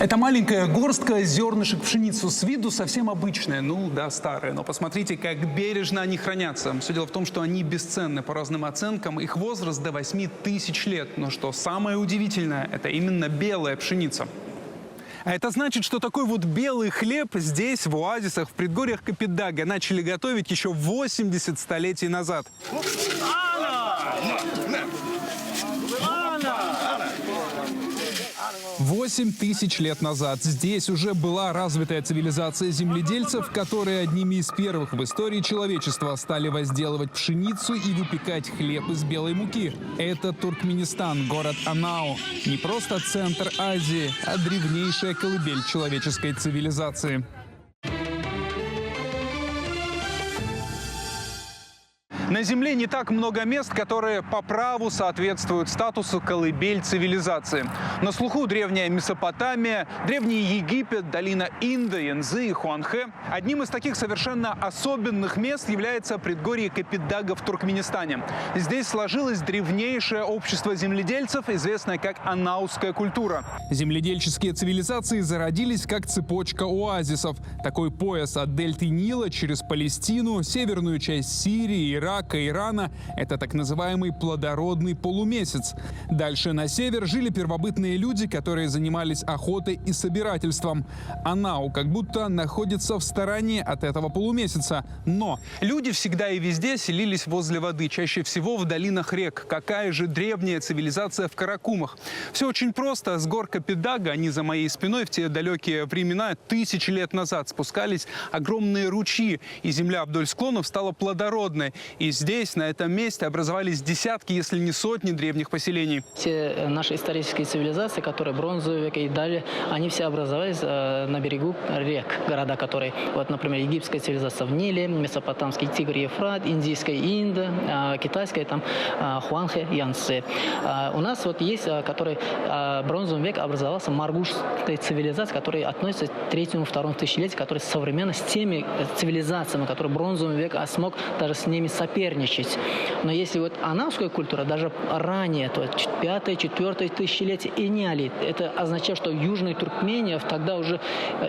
Это маленькая горстка зернышек пшеницы, с виду совсем обычная, ну да, старая. Но посмотрите, как бережно они хранятся. Все дело в том, что они бесценны. По разным оценкам их возраст до 8000 лет. Но что самое удивительное, это именно белая пшеница. А это значит, что такой вот белый хлеб здесь, в оазисах, в предгорьях Капитдага, начали готовить еще 80 столетий назад. 8000 лет назад здесь уже была развитая цивилизация земледельцев, которые одними из первых в истории человечества стали возделывать пшеницу и выпекать хлеб из белой муки. Это Туркменистан, город Анау. Не просто центр Азии, а древнейшая колыбель человеческой цивилизации. На Земле не так много мест, которые по праву соответствуют статусу колыбель цивилизации. На слуху древняя Месопотамия, древний Египет, долина Инда, Янзы и Хуанхэ. Одним из таких совершенно особенных мест является предгорье Капитдага в Туркменистане. Здесь сложилось древнейшее общество земледельцев, известное как анауская культура. Земледельческие цивилизации зародились как цепочка оазисов. Такой пояс от дельты Нила через Палестину, северную часть Сирии, Ирака, Ирана – это так называемый плодородный полумесяц. Дальше на север жили первобытные люди, которые занимались охотой и собирательством. Анау как будто находится в стороне от этого полумесяца. Но люди всегда и везде селились возле воды, чаще всего в долинах рек. Какая же древняя цивилизация в Каракумах. Все очень просто. С гор Капитдага, они за моей спиной, в те далекие времена, 1000 лет назад спускались огромные ручьи, и земля вдоль склонов стала плодородной. И здесь, на этом месте, образовались десятки, если не сотни древних поселений. Все наши исторические цивилизации, которые бронзовый век и далее, они все образовались на берегу рек, города, которые, вот, например, египетская цивилизация в Ниле, месопотамский Тигр и Ефрат, индийская Инда, китайская там Хуанхэ, Янцзы. У нас вот есть, который в бронзовом веке образовался маргушская цивилизация, которая относится к 3-2 тысячелетию, которая современно с теми цивилизациями, которые в бронзовом веке смог даже с ними соперничать. Но если вот анауская культура, даже ранее, то 5-4 тысячелетие и неолит, это означает, что Южная Туркмения тогда уже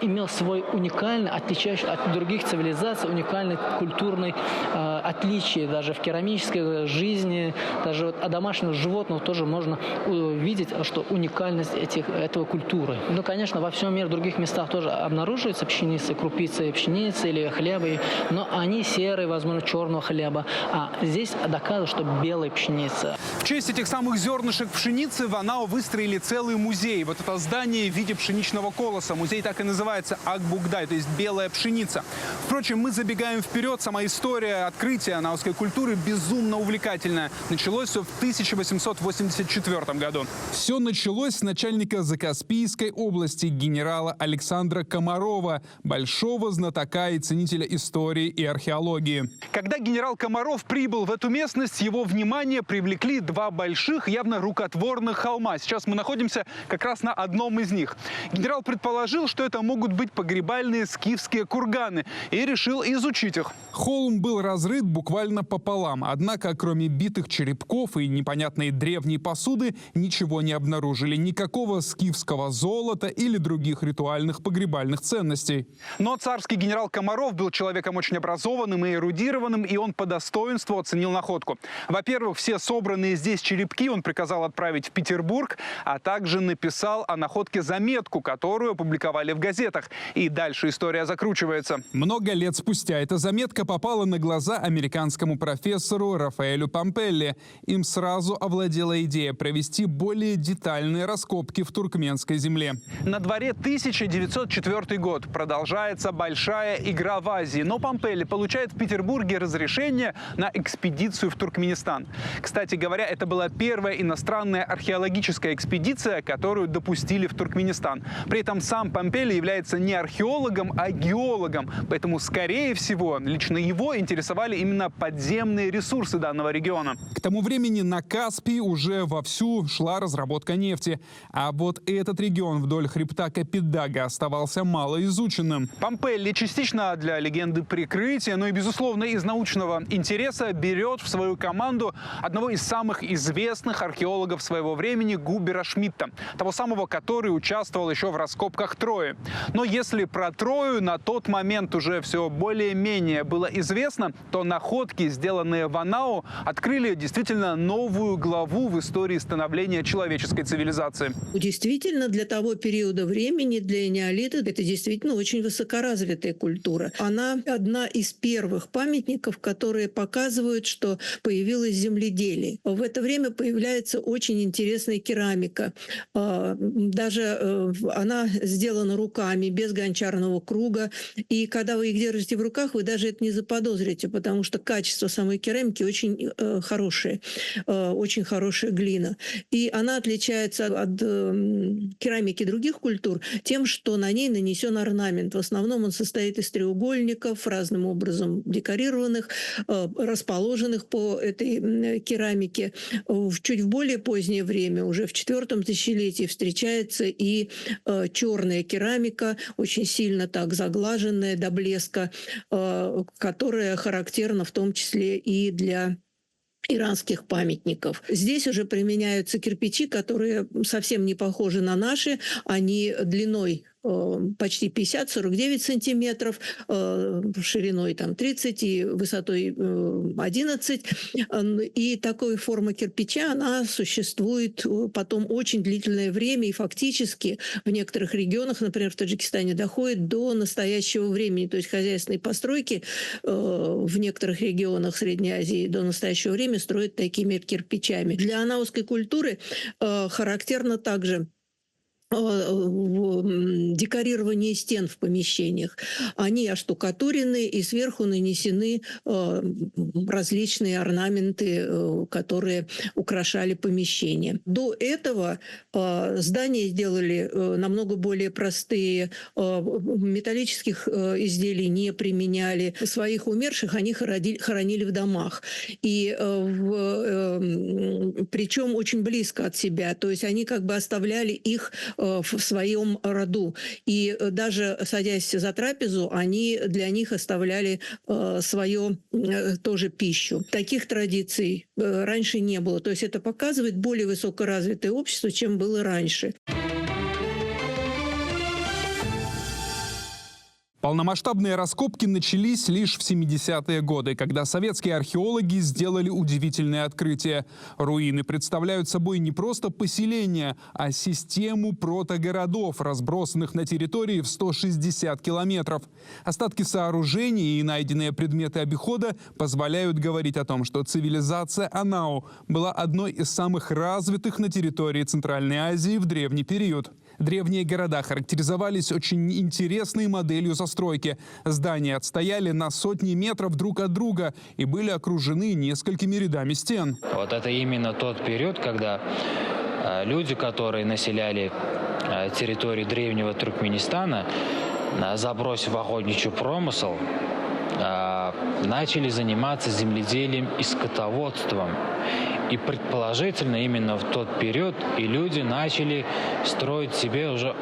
имел свой уникальный, отличающий от других цивилизаций, уникальный культурный отличие. Даже в керамической жизни, даже вот от домашнего животного тоже можно увидеть, что уникальность этого культуры. Ну, конечно, во всем мире, в других местах тоже обнаруживаются пшеницы, крупицы пшеницы или хлеба, но они серые, возможно, черного хлеба. А здесь доказывают, что белая пшеница. В честь этих самых зернышек пшеницы в Анау выстроили целый музей. Вот это здание в виде пшеничного колоса. Музей так и называется Акбугдай, то есть белая пшеница. Впрочем, мы забегаем вперед. Сама история открытия анаускай культуры безумно увлекательная. Началось все в 1884 году. Все началось с начальника Закаспийской области генерала Александра Комарова, большого знатока и ценителя истории и археологии. Когда генерал Комаров прибыл в эту местность, его внимание привлекли два больших, явно рукотворных холма. Сейчас мы находимся как раз на одном из них. Генерал предположил, что это могут быть погребальные скифские курганы, и решил изучить их. Холм был разрыт буквально пополам, однако кроме битых черепков и непонятной древней посуды ничего не обнаружили. Никакого скифского золота или других ритуальных погребальных ценностей. Но царский генерал Комаров был человеком очень образованным и эрудированным, и он по достоинству оценил находку. Во-первых, все собранные здесь черепки он приказал отправить в Петербург, а также написал о находке заметку, которую опубликовали в газетах. И дальше история закручивается. Много лет спустя эта заметка попала на глаза американскому профессору Рафаэлю Помпелли. Им сразу овладела идея провести более детальные раскопки в туркменской земле. На дворе 1904 год. Продолжается большая игра в Азии. Но Помпелли получает в Петербурге разрешение на экспедицию в Туркменистан. Кстати говоря, это была первая иностранная археологическая экспедиция, которую допустили в Туркменистан. При этом сам Помпелли является не археологом, а геологом. Поэтому, скорее всего, лично лично его интересовали именно подземные ресурсы данного региона. К тому времени на Каспий уже вовсю шла разработка нефти. А вот этот регион вдоль хребта Капитдага оставался малоизученным. Помпелли частично для легенды прикрытия, но и, безусловно, из научного интереса берет в свою команду одного из самых известных археологов своего времени Губера Шмидта, того самого, который участвовал еще в раскопках Трои. Но если про Трою на тот момент уже все более-менее было известно, то находки, сделанные в Анау, открыли действительно новую главу в истории становления человеческой цивилизации. Действительно, для того периода времени, для неолита, это действительно очень высокоразвитая культура. Она одна из первых памятников, которые показывают, что появилось земледелие. В это время появляется очень интересная керамика. Даже она сделана руками, без гончарного круга. И когда вы их держите в руках, вы даже это не заподозрите, потому что качество самой керамики очень хорошее, очень хорошая глина. И она отличается от керамики других культур тем, что на ней нанесен орнамент. В основном он состоит из треугольников, разным образом декорированных, расположенных по этой керамике. Чуть в более позднее время, уже в 4 тысячелетии, встречается и черная керамика, очень сильно так заглаженная до блеска, которая характерна в том числе и для иранских памятников. Здесь уже применяются кирпичи, которые совсем не похожи на наши. Они длиной почти 50-49 сантиметров, шириной там 30 и высотой 11. И такой форма кирпича, она существует потом очень длительное время, и фактически в некоторых регионах, например, в Таджикистане, доходит до настоящего времени. То есть хозяйственные постройки в некоторых регионах Средней Азии до настоящего времени строят такими кирпичами. Для анаусской культуры характерно также декорирование стен в помещениях. Они оштукатурены, и сверху нанесены различные орнаменты, которые украшали помещение. До этого здания сделали намного более простые, металлических изделий не применяли. Своих умерших они хоронили в домах. И причем очень близко от себя. То есть они как бы оставляли их в своем роду. И даже садясь за трапезу, они для них оставляли свою тоже пищу. Таких традиций раньше не было. То есть это показывает более высокоразвитое общество, чем было раньше. Полномасштабные раскопки начались лишь в 70-е годы, когда советские археологи сделали удивительное открытие. Руины представляют собой не просто поселение, а систему протогородов, разбросанных на территории в 160 километров. Остатки сооружений и найденные предметы обихода позволяют говорить о том, что цивилизация Анау была одной из самых развитых на территории Центральной Азии в древний период. Древние города характеризовались очень интересной моделью застройки. Здания отстояли на сотни метров друг от друга и были окружены несколькими рядами стен. Вот это именно тот период, когда люди, которые населяли территорию древнего Туркменистана, забросив охотничий промысел, начали заниматься земледелием и скотоводством. И предположительно именно в тот период и люди начали строить себе уже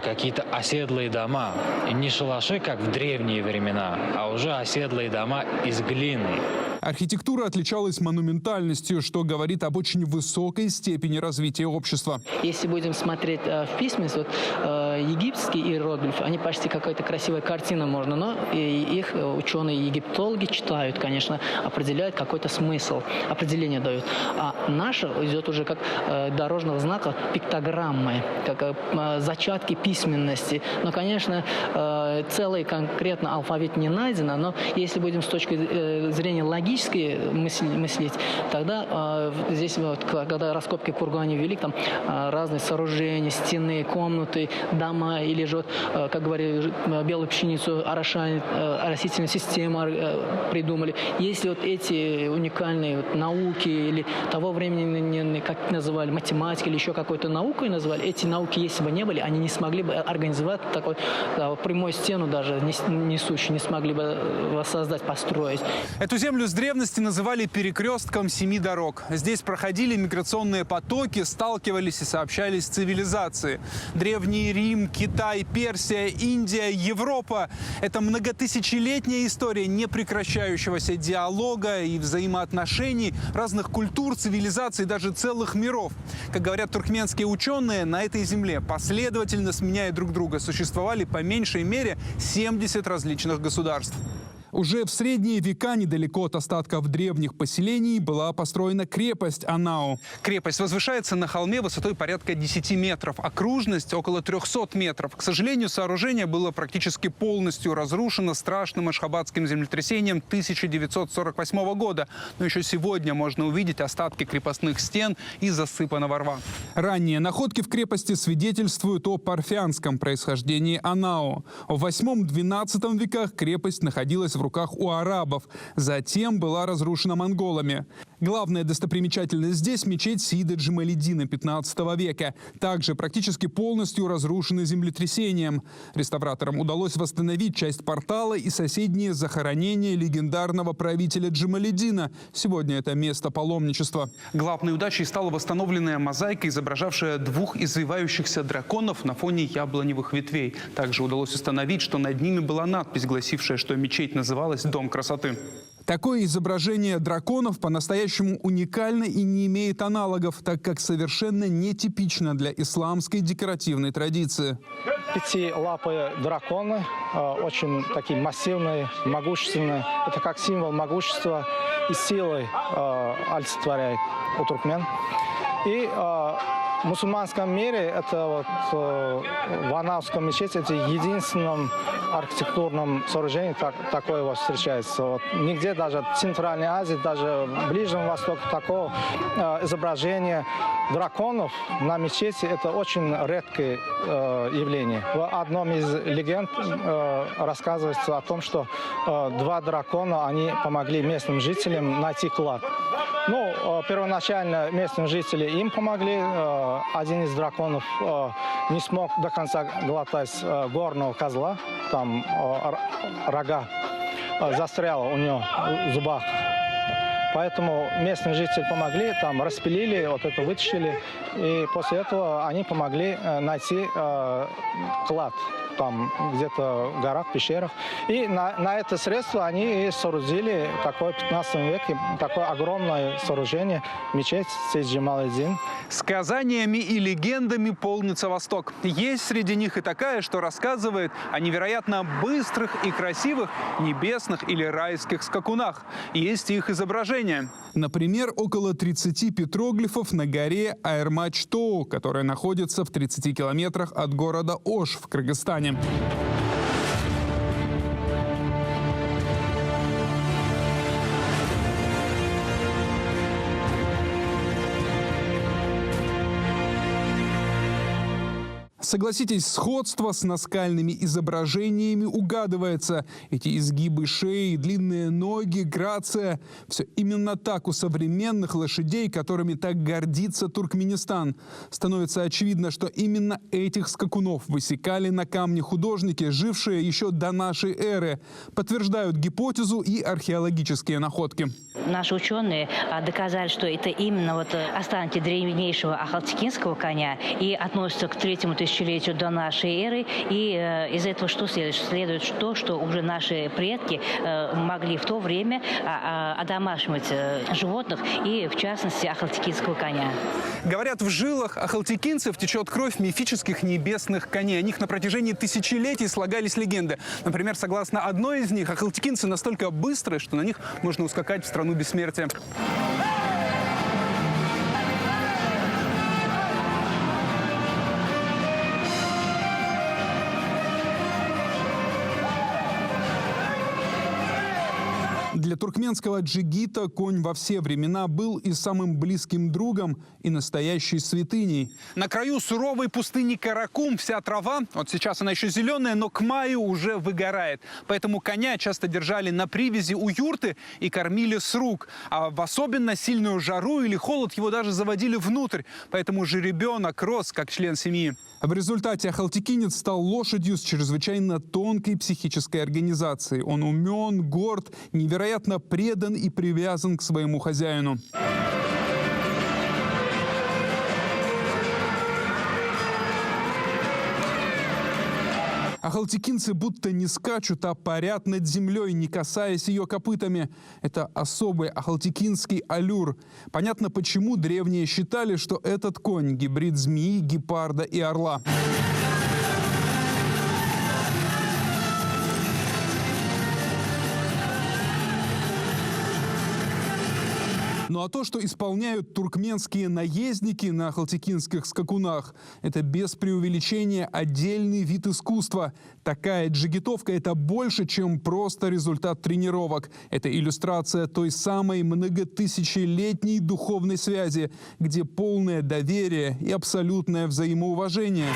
какие-то оседлые дома. И не шалаши, как в древние времена, а уже оседлые дома из глины. Архитектура отличалась монументальностью, что говорит об очень высокой степени развития общества. Если будем смотреть в письменность, вот, египетские иероглифы, они почти какая-то красивая картина можно, но их ученые-египтологи читают, конечно, определяют какой-то смысл, определение дают. А наша идет уже как дорожного знака пиктограммы, как зачатки письменности. Но, конечно, целый конкретно алфавит не найдено, но если будем с точки зрения логики логически мыслить, тогда здесь, вот, когда раскопки в кургане вели, там разные сооружения, стены, комнаты, дома, или же, как говорили, белую пшеницу, растительную систему придумали. Если вот эти уникальные вот науки или того времени, как называли, математика или еще какой-то наукой назвали, эти науки, если бы не были, они не смогли бы организовать такой прямую стену даже несущую, не смогли бы воссоздать, построить. Эту землю с древности называли перекрестком 7 дорог. Здесь проходили миграционные потоки, сталкивались и сообщались цивилизации. Древний Рим, Китай, Персия, Индия, Европа – это многотысячелетняя история непрекращающегося диалога и взаимоотношений разных культур, цивилизаций, даже целых миров. Как говорят туркменские ученые, на этой земле, последовательно сменяя друг друга, существовали по меньшей мере 70 различных государств. Уже в средние века недалеко от остатков древних поселений была построена крепость Анау. Крепость возвышается на холме высотой порядка 10 метров, окружность около 300 метров. К сожалению, сооружение было практически полностью разрушено страшным ашхабадским землетрясением 1948 года. Но еще сегодня можно увидеть остатки крепостных стен и засыпанного рва. Ранние находки в крепости свидетельствуют о парфянском происхождении Анау. В 8-12 веках крепость находилась в руках у арабов, затем была разрушена монголами. Главная достопримечательность здесь – мечеть Сиида Джамалиддина 15 века, также практически полностью разрушена землетрясением. Реставраторам удалось восстановить часть портала и соседние захоронения легендарного правителя Джамалиддина. Сегодня это место паломничества. Главной удачей стала восстановленная мозаика, изображавшая 2 извивающихся драконов на фоне яблоневых ветвей. Также удалось установить, что над ними была надпись, гласившая, что мечеть называлась «Дом красоты». Такое изображение драконов по-настоящему уникально и не имеет аналогов, так как совершенно нетипично для исламской декоративной традиции. Пятилапые драконы, очень такие массивные, могущественные. Это как символ могущества и силы олицетворяет у туркмен. И в мусульманском мире это вот в Анауском мечети это единственном архитектурном сооружении такое вот встречается. Вот нигде даже в Центральной Азии, даже в Ближнем Востоке такого изображения драконов на мечети это очень редкое явление. В одном из легенд рассказывается о том, что 2 дракона они помогли местным жителям найти клад. Ну, первоначально местные жители им помогли. Один из драконов не смог до конца глотать горного козла. Там рога застряла у него в зубах. Поэтому местные жители помогли, там распилили, вот это вытащили. И после этого они помогли найти клад. Там где-то в горах, пещерах. И на это средство они и соорудили такое в 15 веке, такое огромное сооружение, мечеть Сиид Джамалиддин. Сказаниями и легендами полнится Восток. Есть среди них и такая, что рассказывает о невероятно быстрых и красивых небесных или райских скакунах. Есть и их изображения. Например, около 30 петроглифов на горе Айрмач-Тоу, которая находится в 30 километрах от города Ош в Кыргызстане. Согласитесь, сходство с наскальными изображениями угадывается. Эти изгибы шеи, длинные ноги, грация – все именно так у современных лошадей, которыми так гордится Туркменистан. Становится очевидно, что именно этих скакунов высекали на камне художники, жившие еще до нашей эры. Подтверждают гипотезу и археологические находки. Наши ученые доказали, что это именно вот останки древнейшего ахалтекинского коня и относятся к 3-му тысячелетию до нашей эры. И из этого что следует? Следует то, что уже наши предки могли в то время одомашивать животных и, в частности, ахалтекинского коня. Говорят, в жилах ахалтекинцев течет кровь мифических небесных коней. О них на протяжении тысячелетий слагались легенды. Например, согласно одной из них, ахалтекинцы настолько быстрые, что на них можно ускакать в страну бессмертия. Для туркменского джигита конь во все времена был и самым близким другом, и настоящей святыней. На краю суровой пустыни Каракум вся трава, вот сейчас она еще зеленая, но к маю уже выгорает. Поэтому коня часто держали на привязи у юрты и кормили с рук. А в особенно сильную жару или холод его даже заводили внутрь. Поэтому жеребенок рос как член семьи. В результате ахалтекинец стал лошадью с чрезвычайно тонкой психической организацией. Он умен, горд, невероятно предан и привязан к своему хозяину. Ахалтекинцы будто не скачут, а парят над землей, не касаясь ее копытами. Это особый ахалтекинский аллюр. Понятно, почему древние считали, что этот конь – гибрид змеи, гепарда и орла. Ну а то, что исполняют туркменские наездники на ахалтекинских скакунах, это без преувеличения отдельный вид искусства. Такая джигитовка – это больше, чем просто результат тренировок. Это иллюстрация той самой многотысячелетней духовной связи, где полное доверие и абсолютное взаимоуважение.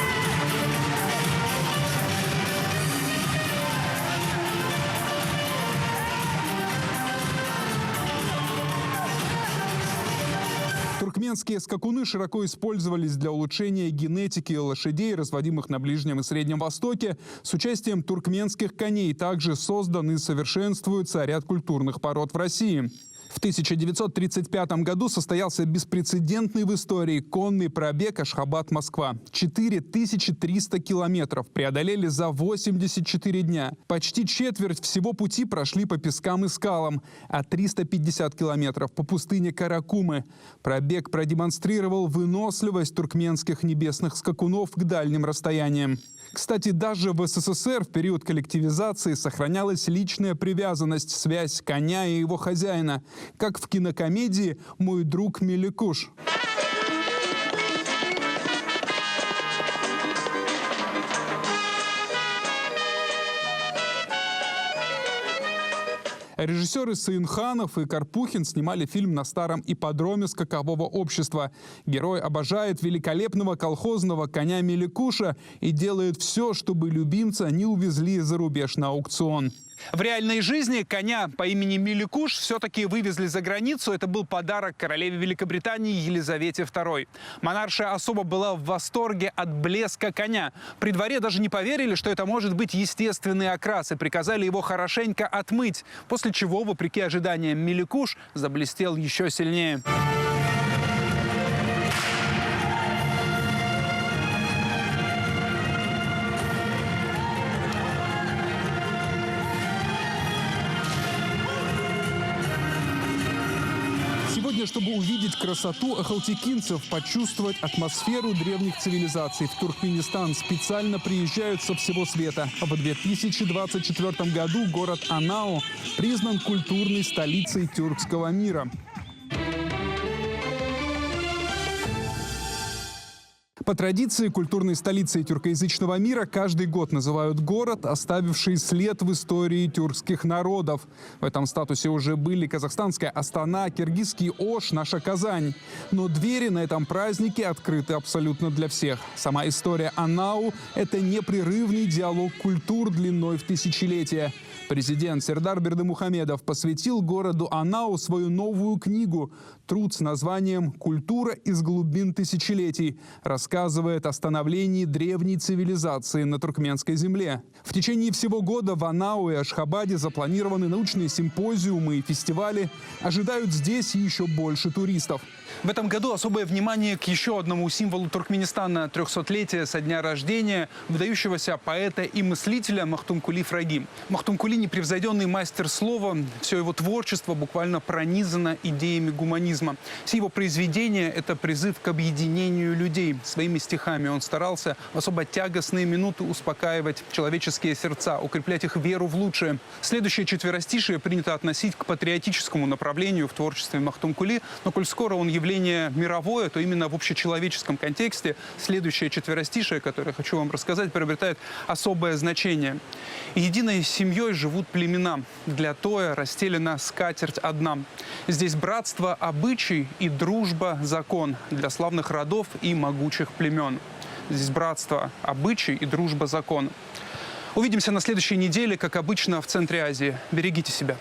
Туркменские скакуны широко использовались для улучшения генетики лошадей, разводимых на Ближнем и Среднем Востоке. С участием туркменских коней также создан и совершенствуется ряд культурных пород в России. В 1935 году состоялся беспрецедентный в истории конный пробег Ашхабад-Москва. 4300 километров преодолели за 84 дня. Почти четверть всего пути прошли по пескам и скалам, а 350 километров по пустыне Каракумы. Пробег продемонстрировал выносливость туркменских небесных скакунов к дальним расстояниям. Кстати, даже в СССР в период коллективизации сохранялась личная привязанность, связь коня и его хозяина, как в кинокомедии «Мой друг Меликуш». Режиссеры Саинханов и Карпухин снимали фильм на старом ипподроме скакового общества. Герой обожает великолепного колхозного коня Меликуша и делает все, чтобы любимца не увезли за рубеж на аукцион. В реальной жизни коня по имени Меликуш все-таки вывезли за границу. Это был подарок королеве Великобритании Елизавете II. Монаршая особо была в восторге от блеска коня. При дворе даже не поверили, что это может быть естественный окрас, и приказали его хорошенько отмыть. После чего, вопреки ожиданиям, Меликуш заблестел еще сильнее. Сегодня, чтобы увидеть красоту ахалтекинцев, почувствовать атмосферу древних цивилизаций, в Туркменистан специально приезжают со всего света. А в 2024 году город Анау признан культурной столицей тюркского мира. По традиции, культурной столицей тюркоязычного мира каждый год называют город, оставивший след в истории тюркских народов. В этом статусе уже были казахстанская Астана, киргизский Ош, наша Казань. Но двери на этом празднике открыты абсолютно для всех. Сама история Анау – это непрерывный диалог культур длиной в тысячелетия. Президент Сердар Бердымухамедов посвятил городу Анау свою новую книгу. Труд с названием «Культура из глубин тысячелетий» рассказывает о становлении древней цивилизации на туркменской земле. В течение всего года в Анау и Ашхабаде запланированы научные симпозиумы и фестивали. Ожидают здесь еще больше туристов. В этом году особое внимание к еще одному символу Туркменистана – 300-летие со дня рождения выдающегося поэта и мыслителя Махтумкули Фраги. Махтумкули – непревзойденный мастер слова. Все его творчество буквально пронизано идеями гуманизма. Все его произведения – это призыв к объединению людей. Своими стихами он старался в особо тягостные минуты успокаивать человеческие сердца, укреплять их веру в лучшее. Следующее четверостишие принято относить к патриотическому направлению в творчестве Махтумкули, но коль скоро он является явление мировое, то именно в общечеловеческом контексте следующее четверостишее, которое я хочу вам рассказать, приобретает особое значение. «Единой семьей живут племена, для тоя расстелена скатерть одна. Здесь братство, обычай и дружба, закон для славных родов и могучих племен». Здесь братство, обычай и дружба, закон. Увидимся на следующей неделе, как обычно, в центре Азии. Берегите себя.